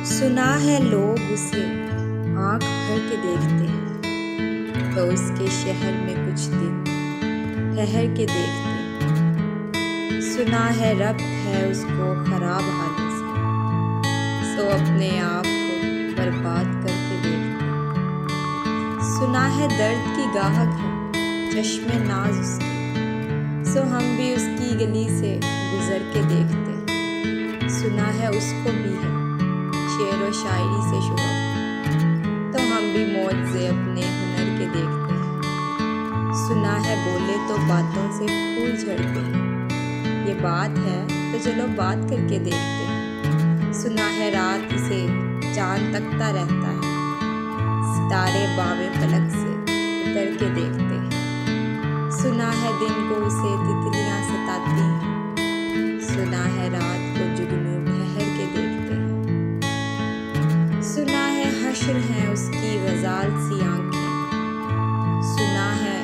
سنا ہے لوگ اسے آنکھ بھر کے دیکھتے ہیں تو اس کے شہر میں کچھ دن ٹھہر کے دیکھتے ہیں۔ سنا ہے ربط ہے اس کو خراب حالوں سے، سو اپنے آپ کو برباد کر کے دیکھتے ہیں۔ سنا ہے درد کی گاہک ہے چشم ناز اس کی، سو ہم بھی اس کی گلی سے گزر کے دیکھتے ہیں۔ سنا ہے اس کو بھی ہے شعر و شاعری سے شغف، تو ہم بھی معجزے اپنے ہنر کے دیکھتے ہیں۔ سنا ہے بولے تو باتوں سے پھول جھڑتے ہیں، یہ بات ہے تو چلو بات کر کے دیکھتے ہیں۔ سنا ہے رات اسے چاند تکتا رہتا ہے، ستارے باب فلک سے اتر کے دیکھتے ہیں۔ سنا ہے دن کو اسے تتلیاں ستاتی ہیں، سنا ہے رات کو جگنو ٹھہر کے دیکھتے ہیں۔ سنا ہے حشر ہیں اس کی غزال سی آنکھیں، سنا ہے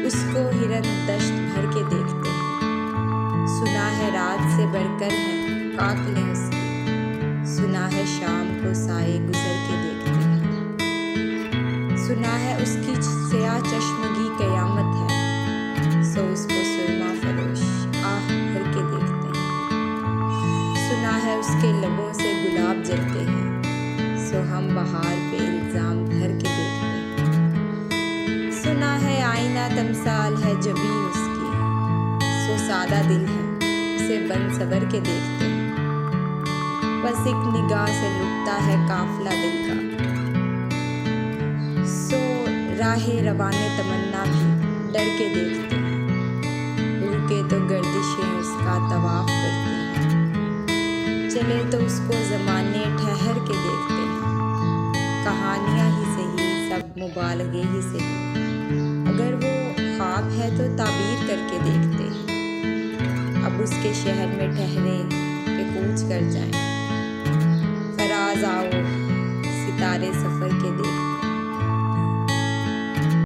اس کو ہرن دشت بھر کے دیکھتے ہیں۔ سنا ہے رات سے بڑھ کر ہیں قاتلیں اس کی، سنا ہے شام کو سائے گزر کے دیکھتے ہیں۔ سنا ہے اس کی سیاہ چشمگی قیامت ہے، سو اس کو سرما فروش آہ بھر کے دیکھتے ہیں۔ سنا ہے اس کے لبوں سے گلاب جلتے ہیں، سو ہم بہار پہ الزام دھر کے دیکھتے ہیں۔ سنا ہے آئینہ تمثال ہے جبیں اس کی، سو سادہ دل ہے اسے بن سور کے دیکھتے ہیں۔ بس ایک نگاہ سے لٹتا ہے قافلہ دل کا، سو راہ روان تمنا بھی ڈر کے دیکھتے ہیں۔ رکے تو گردشیں اس کا طواف کرتی ہیں، چلے تو اس کو زمانے ٹھہر کے دیکھتے ہیں۔ کہانیاں ہی سہی سب مبالغے ہی سہی، اگر وہ خواب ہے تو تعبیر کر کے دیکھتے ہیں۔ اب اس کے شہر میں ٹھہریں کہ کوچ کر جائیں، فراز آؤ ستارے سفر کے دیکھتے ہیں۔